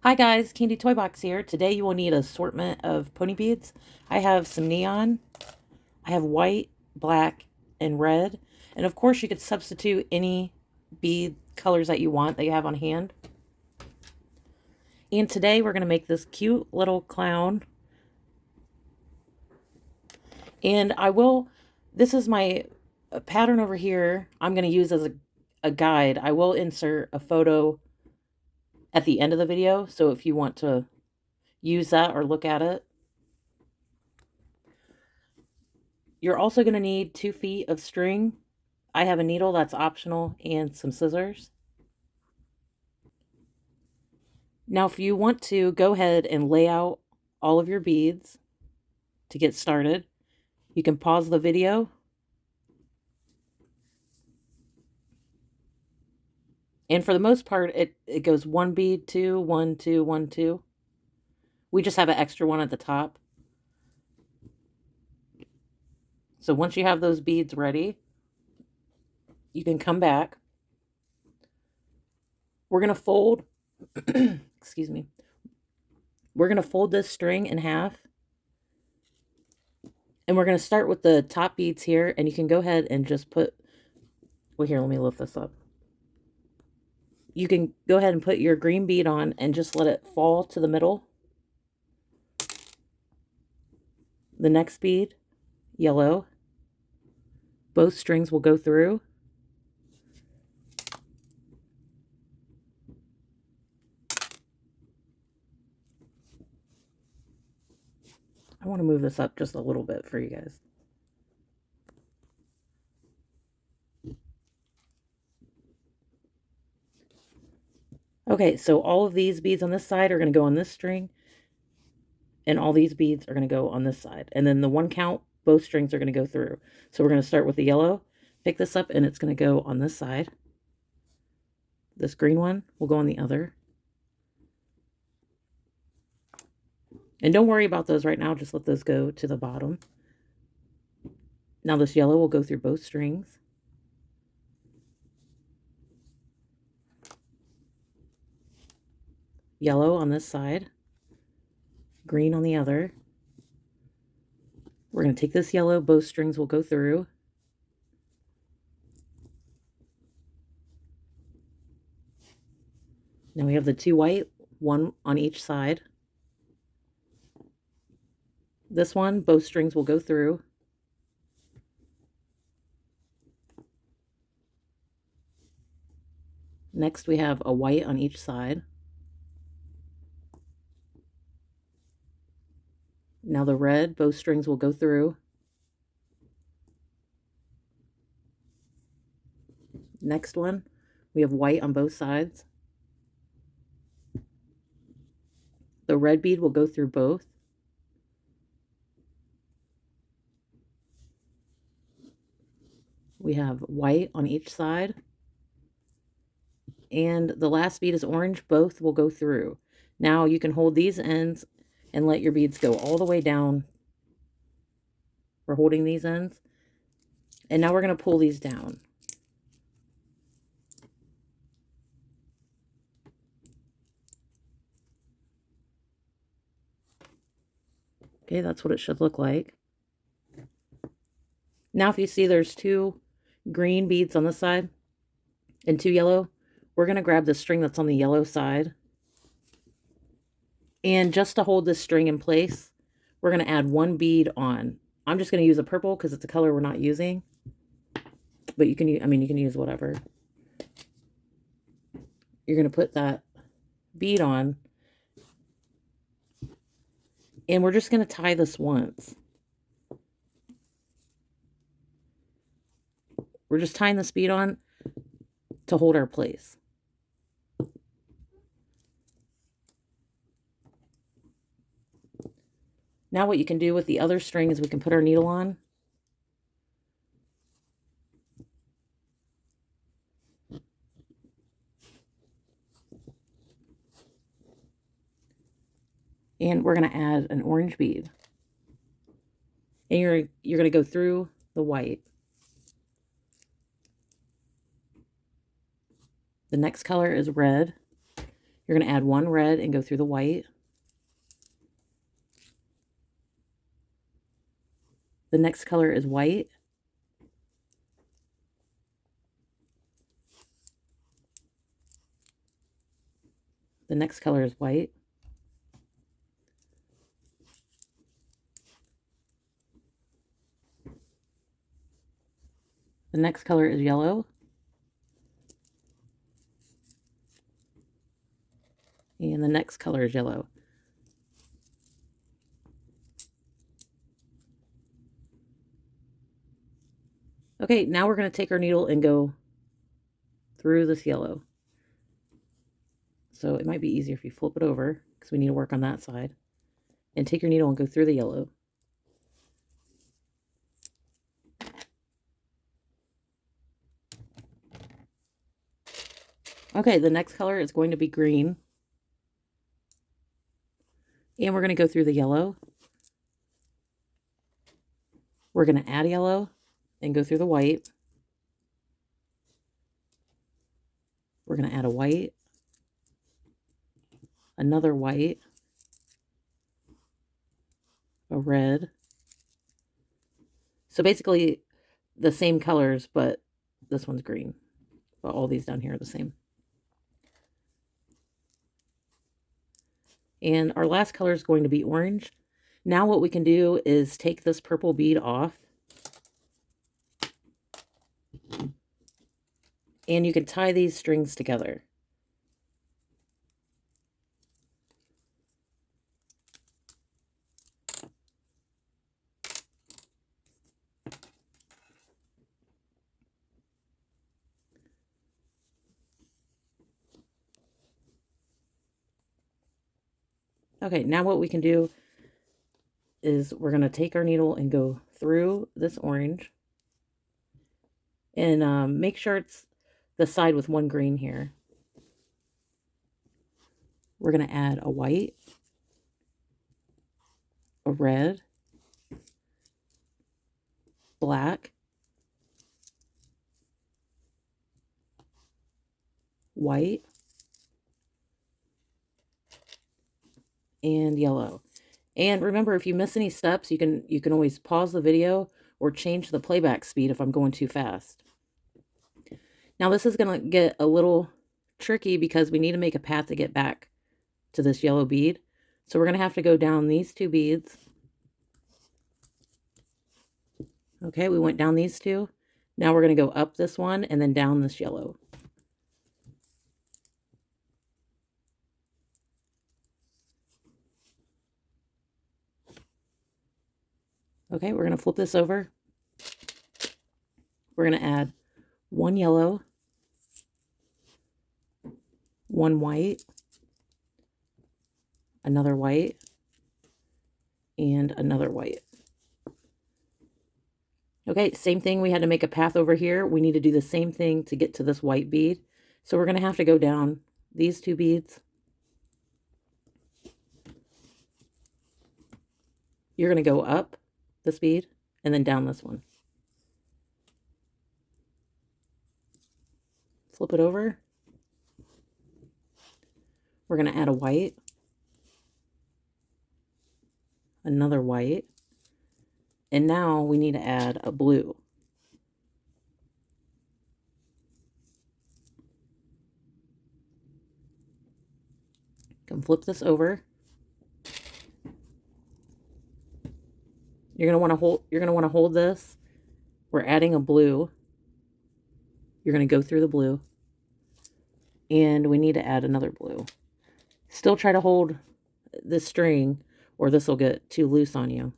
Hi guys, Candy Toy Box here. Today you will need an assortment of pony beads. I have some neon, I have white, black, and red. And of course you could substitute any bead colors that you want that you have on hand. And today we're going to make this cute little clown. And this is my pattern over here I'm going to use as a guide. I will insert a photo at the end of the video. So if you want to use that or look at it. You're also going to need 2 feet of string. I have a needle that's optional and some scissors. Now, if you want to go ahead and lay out all of your beads to get started, you can pause the video. And for the most part, it goes 1 bead, 2, 1, 2, 1, 2. We just have an extra one at the top. So once you have those beads ready, you can come back. We're going to fold, excuse me. We're going to fold this string in half. And we're going to start with the top beads here. And you can go ahead and just put, well, here, let me lift this up. You can go ahead and put your green bead on and just let it fall to the middle. The next bead, yellow. Both strings will go through. I want to move this up just a little bit for you guys. Okay, so all of these beads on this side are going to go on this string. And all these beads are going to go on this side. And then the one count, both strings are going to go through. So we're going to start with the yellow. Pick this up and it's going to go on this side. This green one will go on the other. And don't worry about those right now. Just let those go to the bottom. Now this yellow will go through both strings. Yellow on this side. Green on the other. We're going to take this yellow. Both strings will go through. Now we have the 2 white, 1 on each side. This one, both strings will go through. Next, we have a white on each side. Now the red, both strings will go through. Next one, we have white on both sides. The red bead will go through both. We have white on each side. And the last bead is orange. Both will go through. Now you can hold these ends and let your beads go all the way down. We're holding these ends. And now we're going to pull these down. Okay, that's what it should look like. Now if you see there's 2 green beads on this side and 2 yellow, we're going to grab the string that's on the yellow side. And just to hold this string in place, we're going to add 1 bead on. I'm just going to use a purple because it's a color we're not using. But you can use, you can use whatever. You're going to put that bead on. And we're just going to tie this once. We're just tying this bead on to hold our place. Now what you can do with the other string is we can put our needle on. And we're going to add an orange bead. And you're going to go through the white. The next color is red. You're going to add one red and go through the white. The next color is white. The next color is white. The next color is yellow. And the next color is yellow. Okay, now we're going to take our needle and go through this yellow. So it might be easier if you flip it over because we need to work on that side. And take your needle and go through the yellow. Okay, the next color is going to be green. And we're going to go through the yellow. We're going to add yellow and go through the white. We're going to add a white, another white, a red. So basically the same colors, but this one's green. But all these down here are the same. And our last color is going to be orange. Now what we can do is take this purple bead off. And you can tie these strings together. Okay, now what we can do is we're going to take our needle and go through this orange. And make sure it's the side with one green here. We're going to add a white, a red, black, white, and yellow. And remember, if you miss any steps, you can always pause the video or change the playback speed if I'm going too fast. Now this is going to get a little tricky because we need to make a path to get back to this yellow bead. So we're going to have to go down these two beads. Okay, we went down these two. Now we're going to go up this one and then down this yellow. Okay, we're going to flip this over. We're going to add one yellow, one white, another white, and another white. Okay, same thing. We had to make a path over here. We need to do the same thing to get to this white bead. So we're going to have to go down these two beads. You're going to go up this bead and then down this one. Flip it over. We're going to add a white, another white, and now we need to add a blue. Can flip this over. You're going to want to hold this. We're adding a blue. You're going to go through the blue. And we need to add another blue. Still try to hold this string or this will get too loose on you.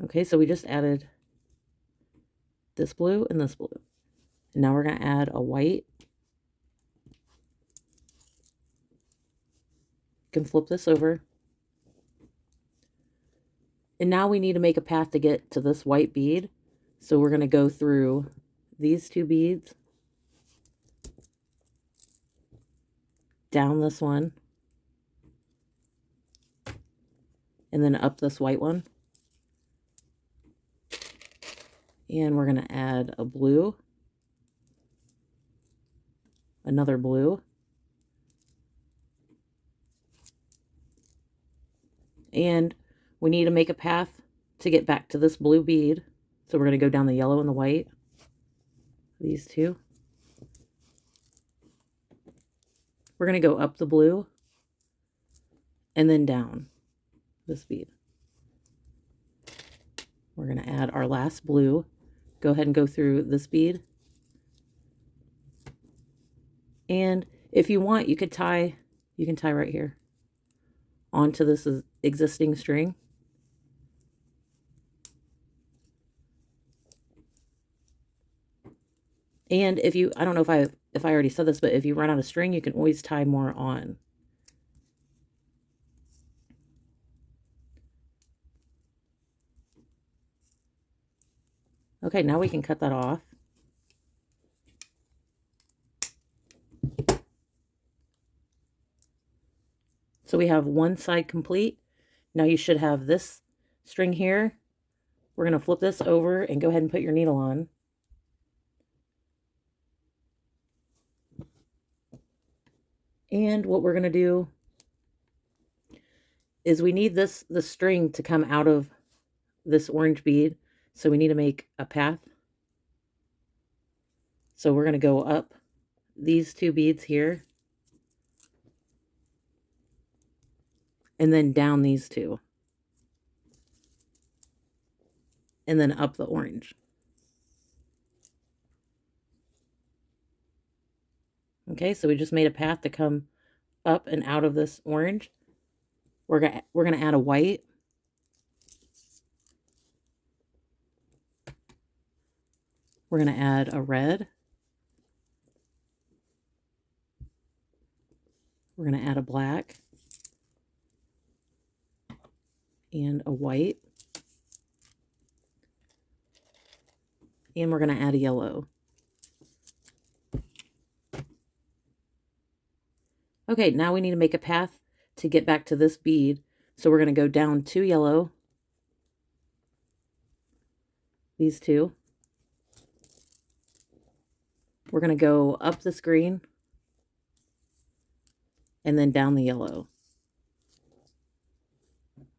Okay, so we just added this blue and this blue. And now we're going to add a white. You can flip this over. And now we need to make a path to get to this white bead. So we're going to go through these two beads, down this one, and then up this white one. And we're going to add a blue, another blue, And we need to make a path to get back to this blue bead. So we're going to go down the yellow and the white, these two. We're going to go up the blue and then down this bead. We're going to add our last blue. Go ahead and go through this bead. And if you want, you can tie right here onto this existing string. And if you, I don't know if I already said this, but if you run out of string, you can always tie more on. Okay, now we can cut that off. So we have one side complete. Now you should have this string here. We're going to flip this over and go ahead and put your needle on. And what we're going to do is we need the string to come out of this orange bead. So we need to make a path. So we're going to go up these two beads here. And then down these two. And then up the orange. Okay, so we just made a path to come up and out of this orange. We're gonna add a white. We're gonna add a red. We're gonna add a black and a white. And we're gonna add a yellow. Okay, now we need to make a path to get back to this bead. So we're going to go down 2 yellow, these two. We're going to go up this green and then down the yellow.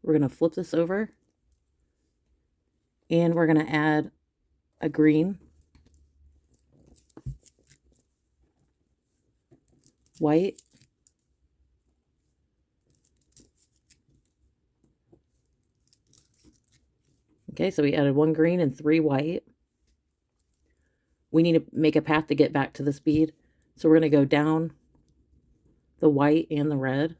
We're going to flip this over and we're going to add a green, white, okay, so we added 1 green and 3 white. We need to make a path to get back to this bead. So we're going to go down the white and the red.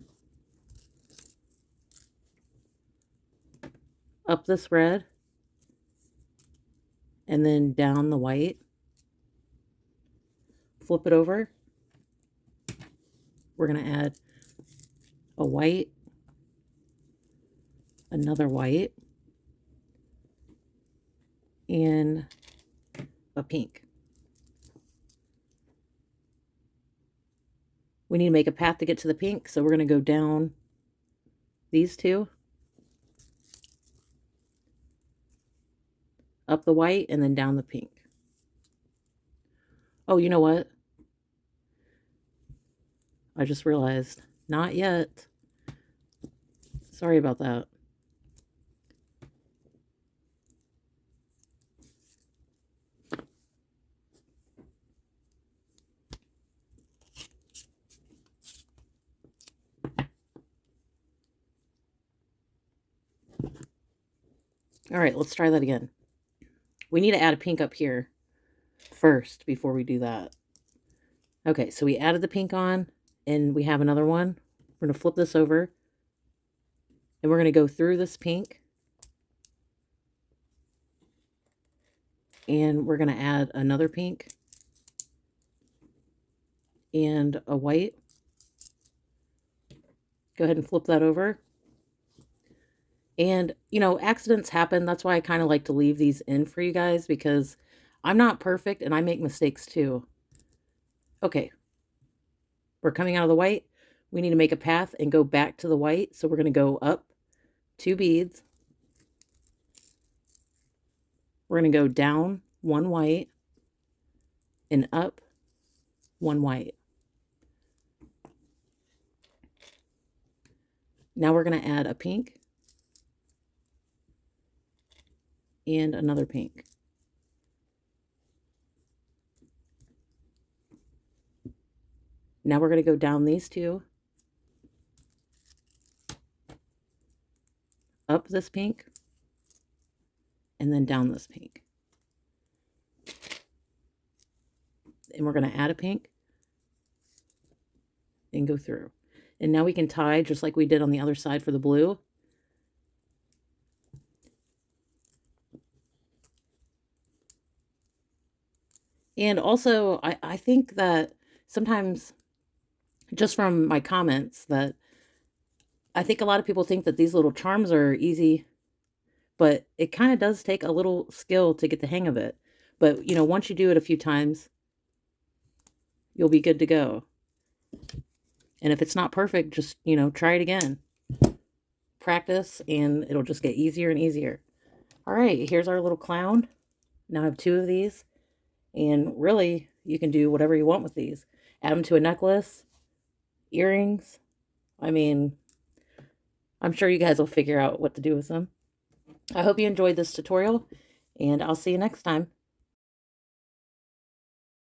Up this red. And then down the white. Flip it over. We're going to add a white. Another white. And a pink. We need to make a path to get to the pink, so we're going to go down these two, up the white, and then down the pink. Oh, you know what? I just realized, not yet. Sorry about that. All right, let's try that again. We need to add a pink up here first before we do that. Okay, so we added the pink on, and we have another one. We're going to flip this over, and we're going to go through this pink, and we're going to add another pink and a white. Go ahead and flip that over. And, you know, accidents happen. That's why I kind of like to leave these in for you guys, because I'm not perfect and I make mistakes too. Okay. We're coming out of the white. We need to make a path and go back to the white. So we're going to go up 2 beads. We're going to go down 1 white and up 1 white. Now we're going to add a pink. and another pink. Now we're going to go down these two, up this pink, and then down this pink. And we're going to add a pink and go through. And now we can tie just like we did on the other side for the blue. And also, I think that sometimes, just from my comments, that I think a lot of people think that these little charms are easy, but it kind of does take a little skill to get the hang of it. But, you know, once you do it a few times, you'll be good to go. And if it's not perfect, just, you know, try it again. Practice, and it'll just get easier and easier. All right, here's our little clown. Now I have 2 of these. And really, you can do whatever you want with these. Add them to a necklace, earrings. I mean, I'm sure you guys will figure out what to do with them. I hope you enjoyed this tutorial, and I'll see you next time.